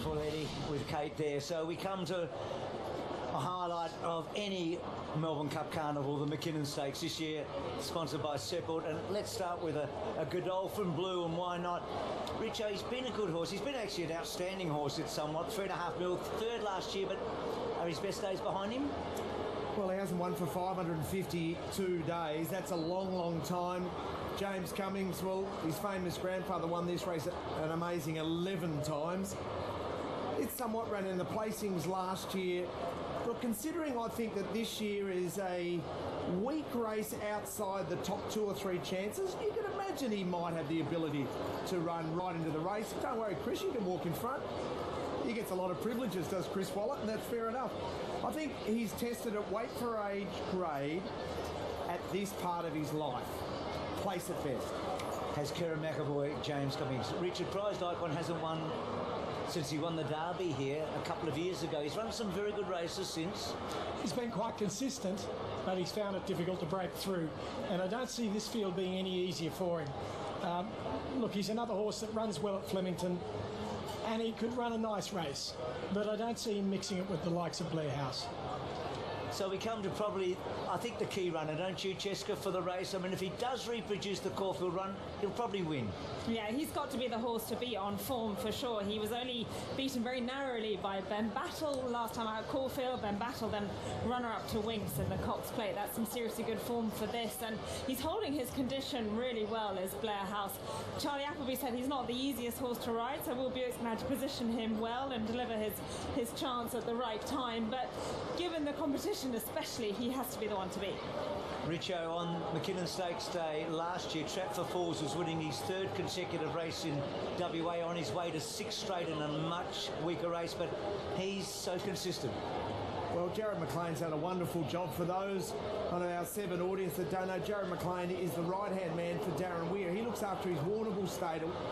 Beautiful, Eddie, with Kate there. So we come to a highlight of any Melbourne Cup Carnival, the Mackinnon Stakes this year, sponsored by Seppelt. And let's start with a Godolphin Blue, and why not? Richo, he's been a good horse. He's been actually an outstanding horse. It's somewhat 3.5 mil, third last year, but are his best days behind him? Well, he hasn't won for 552 days. That's a long, long time. James Cummings, well, his famous grandfather won this race an amazing 11 times. It's somewhat ran in the placings last year. But considering I think that this year is a weak race outside the top 2 or 3 chances, you can imagine he might have the ability to run right into the race. Don't worry, Chris, you can walk in front. He gets a lot of privileges, does Chris Wallett, and that's fair enough. I think he's tested at weight for age grade at this part of his life. Place at best. Has Kerr McAvoy, James Cummings. Richard Prized Icon hasn't won since he won the Derby here a couple of years ago. He's run some very good races since. He's been quite consistent, but he's found it difficult to break through. And I don't see this field being any easier for him. Look, he's another horse that runs well at Flemington, and he could run a nice race, but I don't see him mixing it with the likes of Blair House. So we come to probably, I think, the key runner, don't you, Cheska, for the race? I mean, if he does reproduce the Caulfield run, he'll probably win. Yeah, he's got to be the horse to beat on form for sure. He was only beaten very narrowly by Ben Battle last time out at Caulfield. Ben Battle then runner-up to Winks in the Cox Plate. That's some seriously good form for this, and he's holding his condition really well as Blair House. Charlie Appleby said he's not the easiest horse to ride, so Will Buick's going to have to position him well and deliver his chance at the right time. But given the competition especially, he has to be the one to beat. Richo, on Mackinnon Stakes Day last year, Trap for Fools was winning his 3rd consecutive race in WA, on his way to 6 straight in a much weaker race, but he's so consistent. Well, Jared McLean's done a wonderful job. For those on our 7 audience that don't know, Jared McLean is the right-hand man for Darren Weir. He looks after his Warrnambool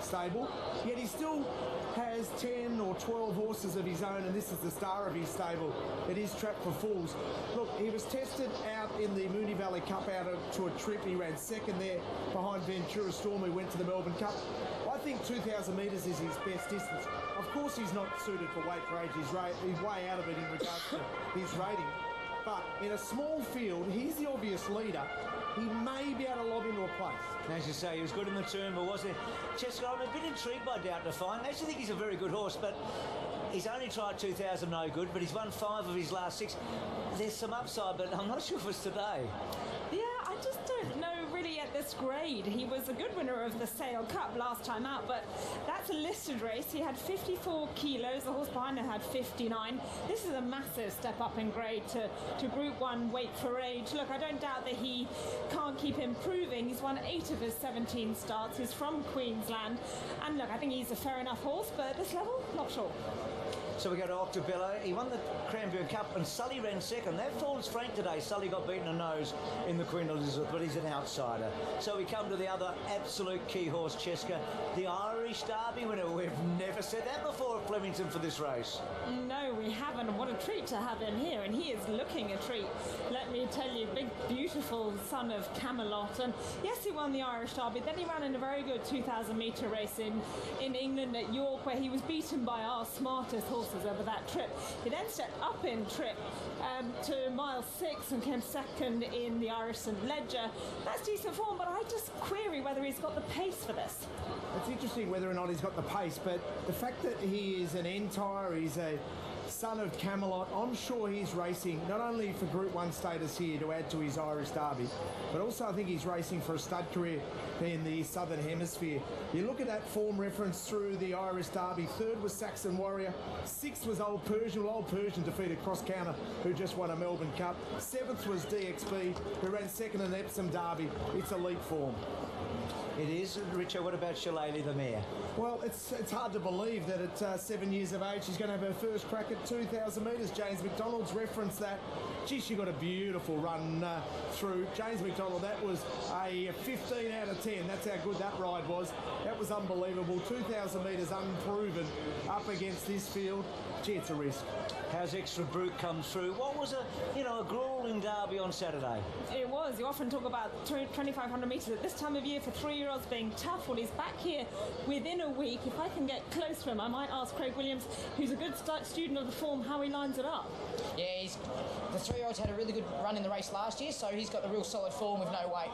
stable, yet he still has 10 or 12 horses of his own, and this is the star of his stable. It is Trap for Fools. Look, he was tested out in the Moonee Valley Cup out to a trip. He ran 2nd there behind Ventura Storm, who went to the Melbourne Cup. I think 2,000 metres is his best distance. Of course, he's not suited for weight for age. He's way out of it in regards to his rating. But in a small field, he's the obvious leader. He may be able to lob into a place. As you say, he was good in the turn, but was it? Cheska, I'm a bit intrigued by Doubt Defying. I actually think he's a very good horse, but he's only tried 2,000 no good, but he's won 5 of his last 6. There's some upside, but I'm not sure if it's today. Yeah, I just don't know really at this grade. He was a good winner of the Sale Cup last time out, but that's a listed race. He had 54 kilos. The horse behind him had 59. This is a massive step up in grade to Group 1 weight for age. Look, I don't doubt that he can't keep improving. He's won 8 of his 17 starts. He's from Queensland. And look, I think he's a fair enough horse, but at this level, not sure. So we go to Octobello. He won the Cranbourne Cup, and Sully ran 2nd. That falls Frank today. Sully got beaten a nose in the Queen Elizabeth, but he's an outsider. So we come to the other absolute key horse, Cheska, the Irish Derby winner. We've never said that before at Flemington for this race. No, we haven't. What a treat to have him here, and he is looking a treat. Let me tell you, big, beautiful son of Camelot. And yes, he won the Irish Derby. Then he ran in a very good 2,000 metre race in England at York, where he was beaten by our smartest horse over that trip. He then stepped up in trip to mile 6 and came 2nd in the Irish St Ledger. That's decent form, but I just query whether he's got the pace for this. It's interesting whether or not he's got the pace, but the fact that he is an Entire, he's a son of Camelot, I'm sure he's racing not only for Group 1 status here to add to his Irish Derby, but also I think he's racing for a stud career in the Southern Hemisphere. You look at that form reference through the Irish Derby. 3rd was Saxon Warrior, 6th was Old Persian. Well, Old Persian defeated Cross Counter, who just won a Melbourne Cup. 7th was DXB, who ran 2nd in Epsom Derby. It's elite form. It is. Richard, what about Shillelagh the mare? Well, it's hard to believe that at 7 years of age she's going to have her first crack at 2,000 metres. James McDonald's referenced that. Gee, she got a beautiful run through. James McDonald, that was a 15 out of 10. That's how good that ride was. That was unbelievable. 2,000 metres unproven up against this field. Gee, it's a risk. How's Extra Brute come through? What was a grueling derby on Saturday? It was. You often talk about 2,500 metres at this time of year for 3-year-olds. 3-year-olds being tough. Well, he's back here within a week. If I can get close to him, I might ask Craig Williams, who's a good student of the form, how he lines it up. Yeah, the 3-year-old's had a really good run in the race last year, so he's got the real solid form with no weight.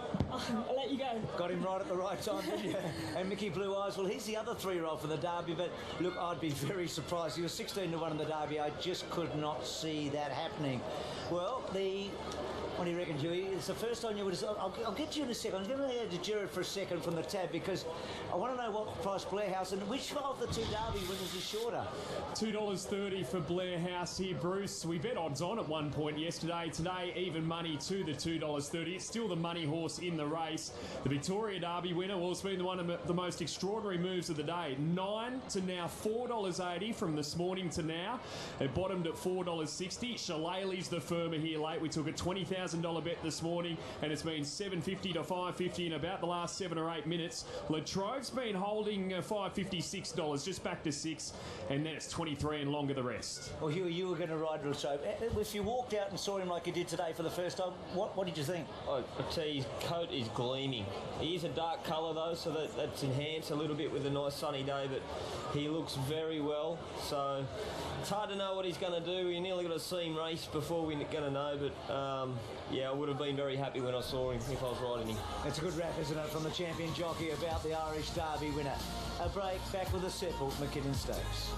I'll let you go. Got him right at the right time, didn't you? And Mickey Blue Eyes, well, he's the other 3-year-old for the Derby, but look, I'd be very surprised. He was 16-1 in the Derby. I just could not see that happening. Well, what do you reckon, Dewey? It's the first time you would have... I'll get to you in a second. I'm going to head to Jared for a second from the tab because I want to know what price Blair House and which of the two Derby winners is shorter. $2.30 for Blair House here, Bruce. We bet odds on at one point yesterday. Today, even money to the $2.30. It's still the money horse in the race. The Victoria Derby winner, well, it's been one of the most extraordinary moves of the day. $9 to now $4.80 from this morning to now. It bottomed at $4.60. Shillelagh's the firmer here late. We took a $20,000 bet this morning, and it's been $7.50 to $5.50 in about the last 7 or 8 minutes. Latrobe's been holding $5.56, just back to $6, and then it's 23 and longer the rest. Well, Huey, you were going to ride Latrobe. If you walked out and saw him like you did today for the first time, what did you think? I tell you, his coat is gleaming. He is a dark colour though, so that's enhanced a little bit with a nice sunny day, but he looks very well. So it's hard to know what he's going to do. We nearly got to see him race before we're going to know, but yeah, I would have been very happy when I saw him if I was riding him. It's a good rap, isn't it, from the champion jockey about the Irish Derby winner. A break, back with the Seppelt Mackinnon Stakes.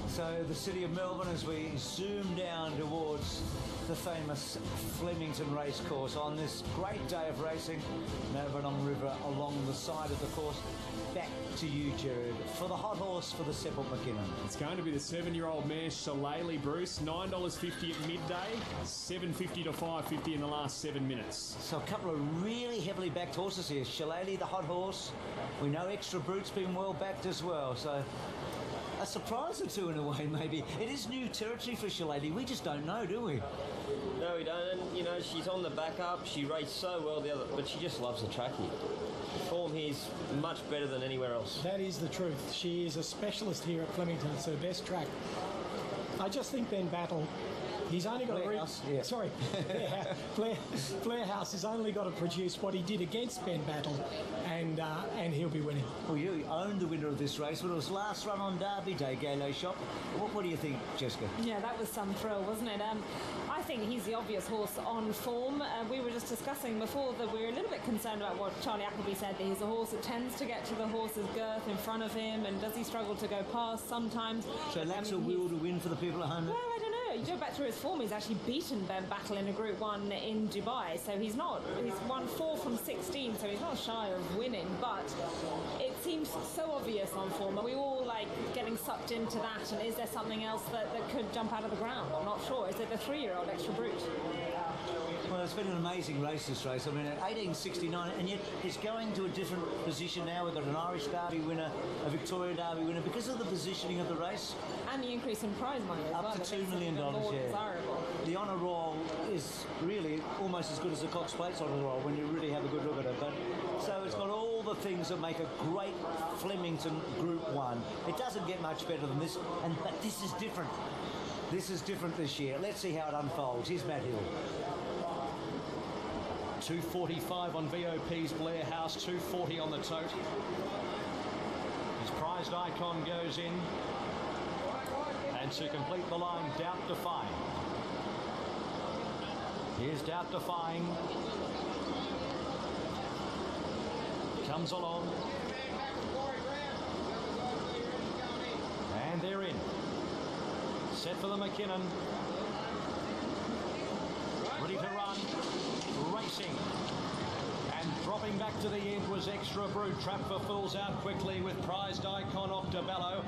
So the city of Melbourne, as we zoom down towards the famous Flemington racecourse on this great day of racing, Maribyrnong River along the side of the course. Back to you, Jared, for the hot horse for the Seppelt Mackinnon. It's going to be the 7-year-old mare Shillelagh, Bruce. $9.50 at midday, $7.50 to $5.50 in the last 7 minutes. So a couple of really heavily backed horses here. Shillelagh, the hot horse. We know Extra Brute's been well backed as well, so a surprise or two in a way, maybe. It is new territory for Shillelagh. We just don't know, do we? No, we don't. And, you know, she's on the back up. She raced so well the other, but she just loves the track here. The form here is much better than anywhere else. That is the truth. She is a specialist here at Flemington. It's her best track. I just think Ben Battle, he's only got Blair House, yeah. Sorry, Blair House has only got to produce what he did against Ben Battle, and he'll be winning. Well, you owned the winner of this race when it was last run on Derby Day, Galo Shop. What do you think, Jessica? Yeah, that was some thrill, wasn't it? I think he's the obvious horse on form. We were just discussing before that we were a little bit concerned about what Charlie Appleby said, that he's a horse that tends to get to the horse's girth in front of him, and does he struggle to go past sometimes? So lacks a will to win for the people at home? Well, I don't know. You go back through his form, he's actually beaten Ben Battle in a Group 1 in Dubai, so he's won 4 from 16, so he's not shy of winning, but it seems so obvious on form. Are we all like getting sucked into that, and is there something else that could jump out of the ground? I'm not sure. Is it the 3-year-old Extra Brute? Well, it's been an amazing race, this race. I mean, at 1869, and yet it's going to a different position now. We've got an Irish Derby winner, a Victoria Derby winner, because of the positioning of the race. And the increase in prize money as well. Up to $2 million, yeah. Desirable. The Honour Royal is really almost as good as the Cox Plates Honour Royal when you really have a good look at it. But so it's got all the things that make a great Flemington Group 1. It doesn't get much better than this, but this is different. This is different this year. Let's see how it unfolds. Here's Matt Hill. 245 on VOP's Blair House, 240 on the tote. His prized icon goes in. And to complete the line, Doubt Defying. Here's Doubt Defying. Comes along. And they're in. Set for the Mackinnon. Ready to run. Racing. And dropping back to the end was Extra Brute. Trap for Fools out quickly with prized icon Octobello.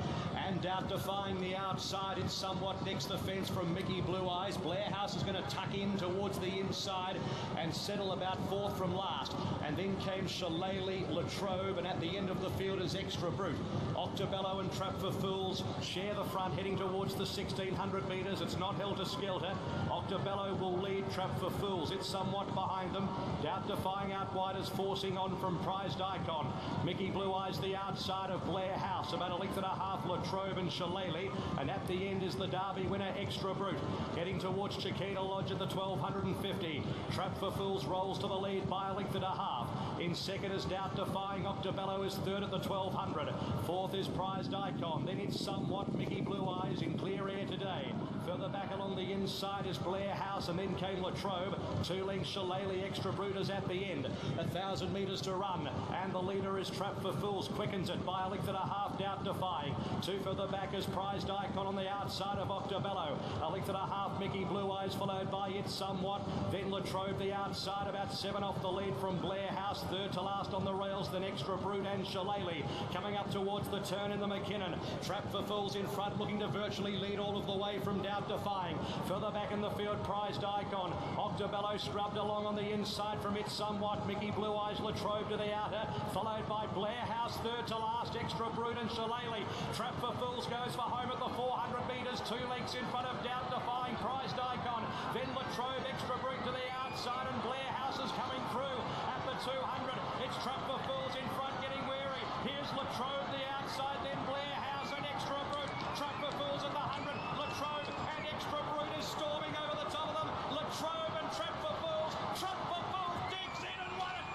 and Doubt Defying the outside. It's somewhat next the fence from Mickey Blue Eyes. Blair House is going to tuck in towards the inside and settle about fourth from last. And then came Shillelagh, Latrobe, and at the end of the field is Extra Brute. Octobello and Trap for Fools share the front, heading towards the 1600 metres. It's not helter-skelter. Octobello will lead Trap for Fools. It's somewhat behind them. Doubt Defying out wide is forcing on from Prized Icon. Mickey Blue Eyes the outside of Blair House. About a length and a half, Latrobe and Shillelagh. And at the end is the Derby winner, Extra Brute. Heading towards Chiquita Lodge at the 1250. Trap for Fools rolls to the lead by a length and a half. In second is Doubt Defying. Octobello is third at the 1200. Fourth is Prized Icon. Then it's somewhat Mickey Blue Eyes in clear air today. Further back along the inside is Blair House, and then came Latrobe. 2 lengths Shillelagh, Extra Brute is at the end. 1,000 metres to run, and the leader is Trap for Fools. Quickens it by a length and a half, Doubt Defying. 2 further back is Prized Icon on the outside of Octobello. A length and a half, Mickey Blue Eyes, followed by It Somewhat. Then Latrobe the outside, about 7 off the lead from Blair House. Third to last on the rails, then Extra Brute and Shillelagh. Coming up towards the turn in the Mackinnon. Trap for Fools in front, looking to virtually lead all of the way from Doubt Defying. Further back in the field, Prized Icon. Octobello scrubbed along on the inside from It Somewhat. Mickey Blue Eyes, Latrobe to the outer, followed by Blair House. Third to last, Extra Brute and Shillelagh. Trap for Fools goes for home at the 400 metres. 2 lengths in front of Doubt Defying, Prized Icon. Then Latrobe, Extra Brute to the outside, and Blair House is coming through at the 200. It's Trap for Fools in front, getting wary. Here's Latrobe the outside, then Blair House and Extra Brute. Trap for Fools at the 100. Latrobe and Extra Brute is storming over the top of them. Latrobe and Trap for Fools. Trap for Fools digs in and won it.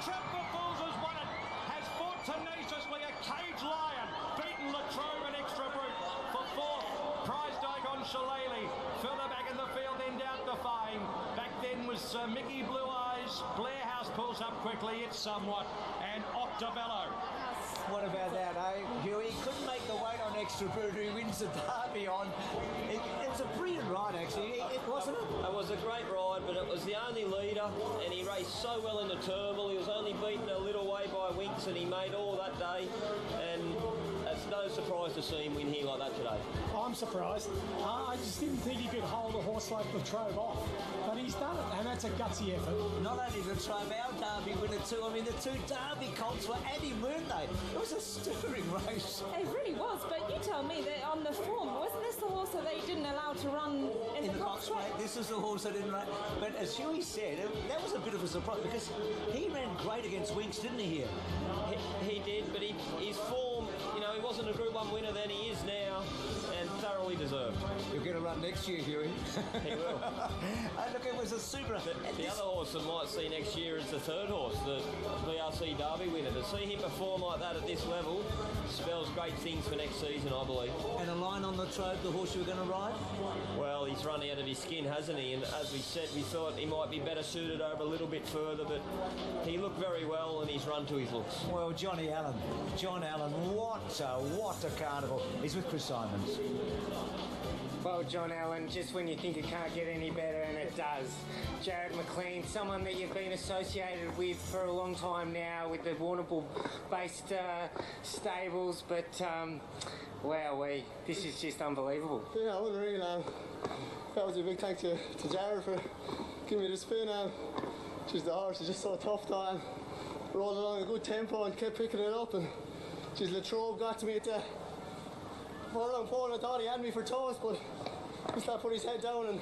Trap for Fools has won it. Has fought tenaciously. A cage lion. Beaten Latrobe and Extra Brute for fourth. Prized Icon Shillelagh. Further back in the field, then Doubt Defying. Back then was Mickey Blue Eyes. Blair House pulls up quickly. It's Somewhat. And Octobello. What about that, eh? Huey couldn't make the weight on Extra Brute, who wins the Derby on. It was a brilliant ride, actually. It wasn't it? It was a great ride, but it was the only leader, and he raced so well in the Turnbull. He was only beaten a little way by Winks, and he made all that day. And it's no surprise to see him win here like that today. I'm surprised. I just didn't think he could hold a horse like Latrobe off. But he's done it, and that's a gutsy effort. Not only Latrobe, our Derby winner too. I mean, the 2 Derby colts were at him, weren't they? It was a stirring race. It really was, but you tell me that on the form, wasn't this the horse that they didn't allow to run in the Cox Straight? This is the horse that didn't run. But as Huey said, that was a bit of a surprise because he ran great against Winks, didn't he, here? He did, but his form, you know, he wasn't a Group 1 winner then, he is now, and thoroughly deserved. You're going to run next year, Huey. He will. Look, it was a super. The other horse that might see next year is the third horse, the VRC Derby winner. To see him perform like that at this level spells great things for next season, I believe. And a line on Latrobe, the horse you were going to ride? Well, he's run out of his skin, hasn't he? And as we said, we thought he might be better suited over a little bit further, but he looked very well and he's run to his looks. Well, John Allen, what a carnival. He's with Chris Simons. Well, John Allen, just when you think it can't get any better, and it does. Jared McLean, someone that you've been associated with for a long time now with the Warrnambool-based stables, but wowee, this is just unbelievable. Yeah, unreal. That was a big thanks to Jared for giving me the spin. The horse is just so tough, rolled along a good tempo and kept picking it up, and Latrobe got to me at the around 4, and I thought he had me for toes, but he started putting his head down and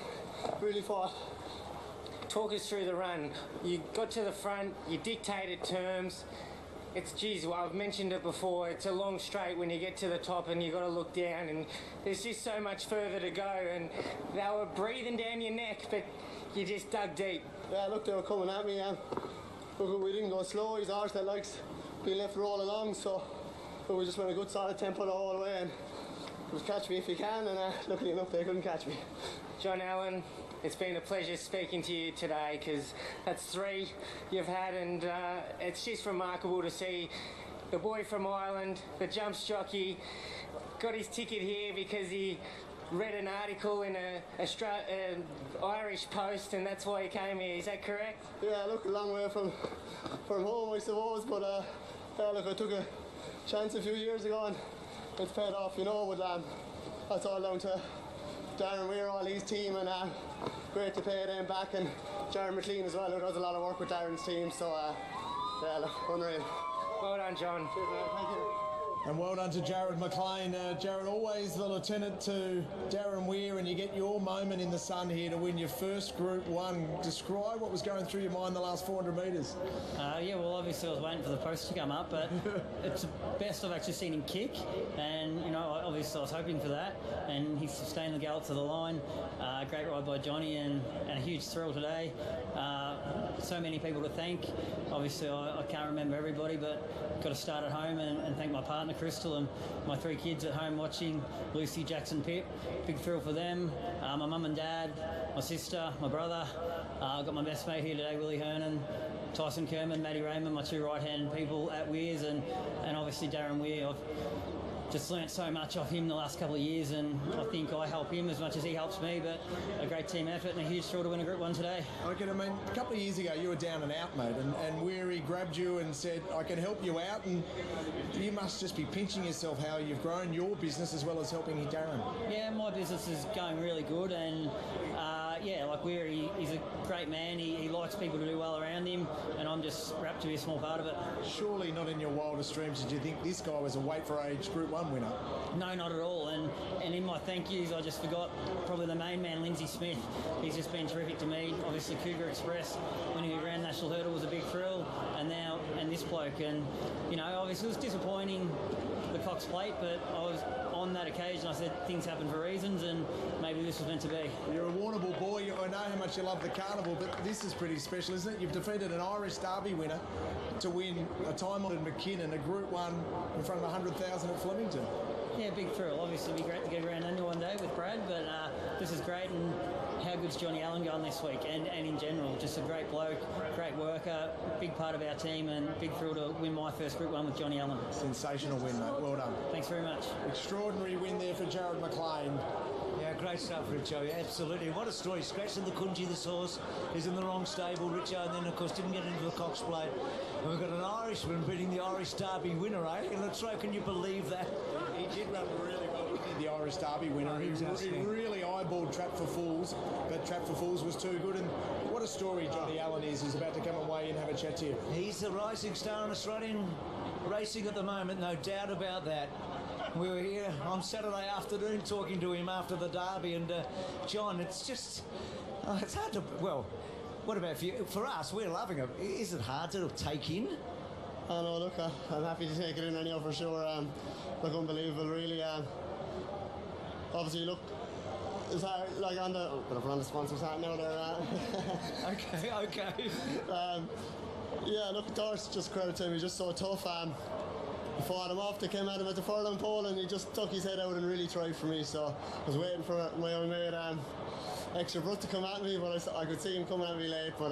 really fought. Talk us through the run. You got to the front, you dictated terms. Well, I've mentioned it before, it's a long straight when you get to the top and you've got to look down, and there's just so much further to go, and they were breathing down your neck, but you just dug deep. Yeah, look, they were coming at me, and we didn't go slow. He's a horse that likes being left roll along, so we just went a good solid tempo the whole way, and it was catch me if you can, and luckily enough they couldn't catch me. John Allen, it's been a pleasure speaking to you today, because that's 3 you've had, and it's just remarkable to see the boy from Ireland, the jumps jockey, got his ticket here because he read an article in an Irish Post, and that's why he came here. Is that correct? Yeah, look, a long way from home, I suppose, but look, I took a chance a few years ago, and it's paid off, you know. But that's all down to Darren Weir, all his team, and great to pay them back, and Jared McLean as well, who does a lot of work with Darren's team. So yeah, look, unreal. Well done, John. Cheers, man. Thank you. And well done to Jared McLean. Jared, always the lieutenant to Darren Weir, and you get your moment in the sun here to win your first Group 1. Describe what was going through your mind the last 400 metres. Yeah, well, obviously I was waiting for the post to come up, but it's the best I've actually seen him kick, and, you know, obviously I was hoping for that, and he sustained the gallop to the line. Great ride by Johnny, and a huge thrill today. So many people to thank. Obviously I can't remember everybody, but got to start at home and thank my partner Crystal and my 3 kids at home watching, Lucy, Jackson, Pip. Big thrill for them. My mum and dad, my sister, my brother. I've got my best mate here today, Willie Hernan, Tyson Kerman, Matty Raymond, my 2 right-hand people at Weirs, and obviously Darren Weir. I've just learnt so much off him the last couple of years, and I think I help him as much as he helps me, but a great team effort and a huge thrill to win a Group 1 today. Okay, I mean, a couple of years ago you were down and out, mate, and Weary grabbed you and said, I can help you out, and you must just be pinching yourself how you've grown your business as well as helping Darren. Yeah, my business is going really good, and yeah, like Weary, he's a great man. He likes people to do well around him, and I'm just wrapped to be a small part of it. Surely not in your wildest dreams did you think this guy was a weight for age Group 1 winner? No, not at all. And in my thank yous, I just forgot probably the main man, Lindsay Smith. He's just been terrific to me. Obviously, Cougar Express, winning a Grand National Hurdle was a big thrill, and this bloke. And, you know, obviously it was disappointing, the Cox Plate, but I was on that occasion, I said things happen for reasons, and maybe this was meant to be. You're a Warrnambool boy. I know how much you love the carnival, but this is pretty special, isn't it? You've defeated an Irish Derby winner to win a time-honoured Mackinnon, a Group 1 in front of 100,000 at Flemington. Yeah, big thrill. Obviously, it'd be great to get around under one day with Brad, but this is great. And how good's Johnny Allen going this week? And in general, just a great bloke, great worker, big part of our team, and big thrill to win my first Group 1 with Johnny Allen. Sensational win, mate. Well done. Thanks very much. Extraordinary win there for Jared McLean. Yeah, great stuff, Richo. Yeah, absolutely. What a story. Scratching the Kunji, this horse. He's in the wrong stable, Richo, and then, of course, didn't get into the Cox Plate. And we've got an Irishman beating the Irish Derby winner, eh? And let's throw, can you believe that? He did run really well. The Irish Derby winner. He really eyeballed Trap for Fools, but Trap for Fools was too good. And what a story Johnny Allen is. He's about to come away and have a chat to you. He's the rising star in Australian racing at the moment, no doubt about that. We were here on Saturday afternoon talking to him after the Derby, and John, it's just, it's hard to, well, what about for you? For us, we're loving it. Is it hard to take in? Oh no, look, I'm happy to take it in anyhow for sure. Look, unbelievable, really. Obviously, look, it's hard, like on the, but I've run the sponsors hat now there. Okay. Yeah, look, Darce, just credit to him, he's just so tough. I fought him off, they came at him at the furlong pole, and he just took his head out and really tried for me. So I was waiting for my own mate, Extra Brut, to come at me, but I could see him coming at me late, but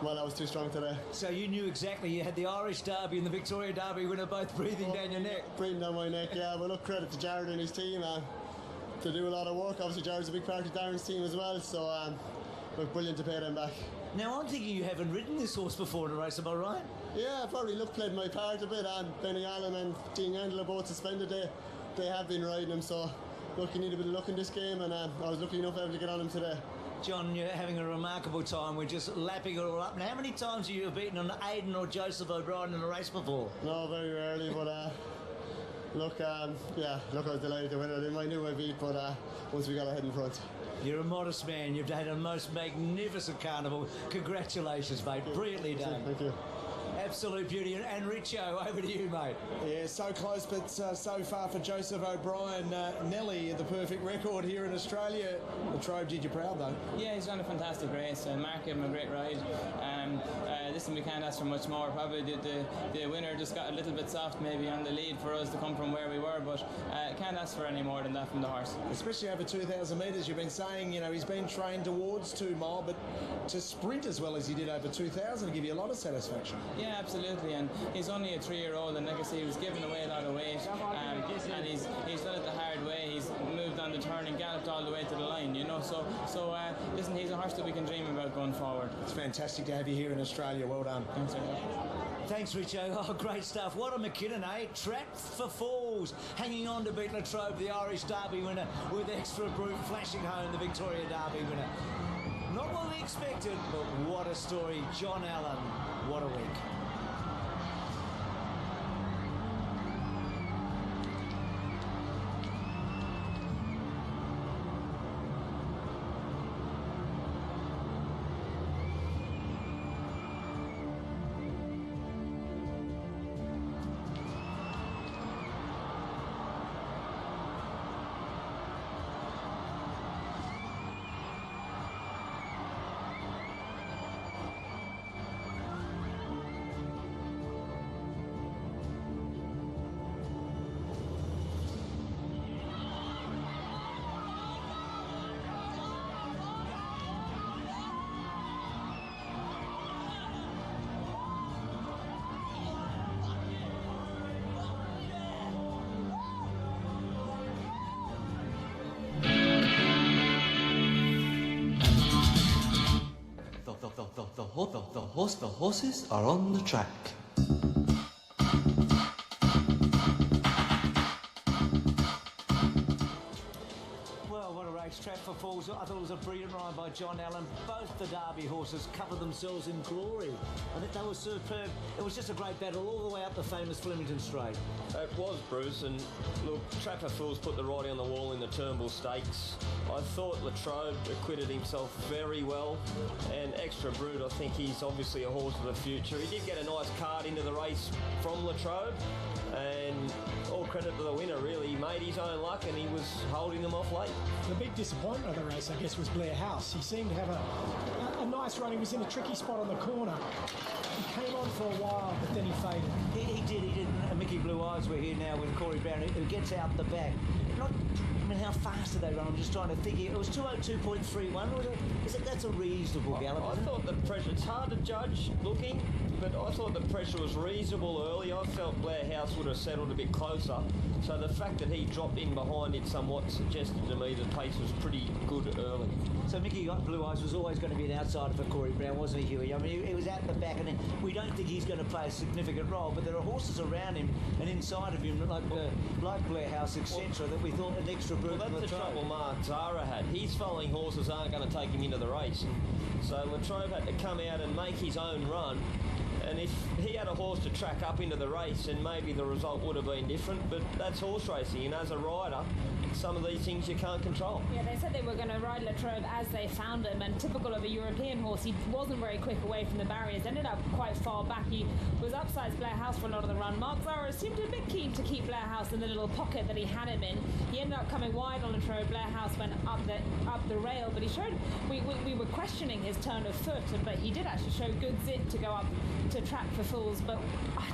well, I was too strong today. So you knew exactly, you had the Irish Derby and the Victoria Derby winner both breathing down your neck. Breathing down my neck, yeah. But look, credit to Jared and his team to do a lot of work. Obviously, Jared's a big part of Darren's team as well, so look, brilliant to pay them back. Now, I'm thinking you haven't ridden this horse before in a race, am I right? Yeah, probably played my part a bit. Benny Allen and Dean Yandel are both suspended. They have been riding him, so look, you need a bit of luck in this game, and I was lucky enough able to get on him today. John, you're having a remarkable time. We're just lapping it all up. And how many times have you beaten an Aidan or Joseph O'Brien in a race before? No, very rarely, but look, yeah, look, I was delighted to win it. I knew I beat, but once we got ahead in front. You're a modest man. You've had a most magnificent carnival. Congratulations, mate. Brilliantly done. Thank you. Absolute beauty. And Richo, over to you, mate. Yeah, so close, but so far for Joseph O'Brien. Nelly, the perfect record here in Australia. The Trove did you proud, though. Yeah, he's done a fantastic race. Mark gave him a great ride. Listen, we can't ask for much more. Probably the winner just got a little bit soft maybe on the lead for us to come from where we were, but can't ask for any more than that from the horse. Especially over 2,000 metres. You've been saying, you know, he's been trained towards 2 mile, but to sprint as well as he did over 2,000 will give you a lot of satisfaction. Yeah, absolutely, and he's only a 3-year-old, and like I say, he was giving away a lot of weight, and he's done it the hard way. He's moved on the turn and galloped all the way to the line, you know, so listen, he's a horse that we can dream about going forward. It's fantastic to have you here in Australia. Well done. Thanks, Thanks, Richo. Oh, great stuff. What a Mackinnon, eh? Trapped for falls. Hanging on to beat Latrobe, the Irish Derby winner, with Extra Brute flashing home the Victoria Derby winner. Not what we expected, but what a story. John Allen, what a week. The horses are on the track. Well, what a race. Trap for Falls. I thought it was a brilliant ride by John Allen. Both the Derby horses covered themselves in glory. I think they were superb. It was just a great battle all the way up the famous Flemington Straight. It was, Bruce, and look, Trap for Fools put the writing on the wall in the Turnbull Stakes. I thought Latrobe acquitted himself very well, and Extra Brute, I think he's obviously a horse of the future. He did get a nice card into the race from Latrobe, and all credit to the winner, really. He made his own luck, and he was holding them off late. The big disappointment of the race, I guess, was Blair House. He seemed to have a nice run. He was in a tricky spot on the corner. He came on for a while, but then he faded. He did. And Mickey Blue Eyes were here now with Corey Brown, who gets out the back. How fast did they run? I'm just trying to think. It was 202.31. That's a reasonable gallop. I thought the pressure, it's hard to judge looking, but I thought the pressure was reasonable early. I felt Blair House would have settled a bit closer. So the fact that he dropped in behind it somewhat suggested to me the pace was pretty good early. So Mickey Blue Eyes was always going to be an outsider for Corey Brown, wasn't he, Huey? I mean, he was out the back, and we don't think he's going to play a significant role, but there are horses around him and inside of him, like Blair House, etc., that we thought an Extra Brute. Well, that's the trouble Mark Zara had. His following horses aren't going to take him into the race. So Latrobe had to come out and make his own run. And if he had a horse to track up into the race, then maybe the result would have been different. But that's horse racing, and as a rider, some of these things you can't control. Yeah, they said they were going to ride Latrobe as they found him, and typical of a European horse, he wasn't very quick away from the barriers, ended up quite far back. He was upsides Blair House for a lot of the run. Mark Zara seemed a bit keen to keep Blair House in the little pocket that he had him in. He ended up coming wide on Latrobe. Blair House went up the rail, but he showed, we were questioning his turn of foot, but he did actually show good zip to go up to Trap for Fools. But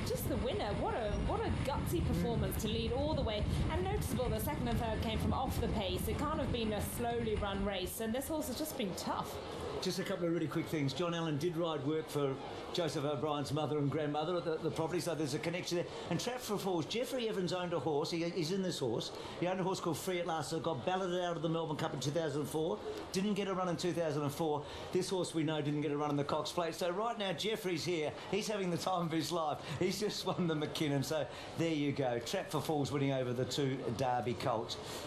just the winner, what a gutsy performance to lead all the way, and noticeable the second and third came from off the pace. It can't have been a slowly run race, and this horse has just been tough. Just a couple of really quick things. John Allen did ride work for Joseph O'Brien's mother and grandmother at the property, so there's a connection there. And Trap for Falls, Jeffrey Evans owned a horse. He's in this horse. He owned a horse called Free at Last that got balloted out of the Melbourne Cup in 2004. Didn't get a run in 2004. This horse we know didn't get a run in the Cox Plate. So right now Jeffrey's here. He's having the time of his life. He's just won the Mackinnon. So there you go. Trap for Falls winning over the two Derby colts.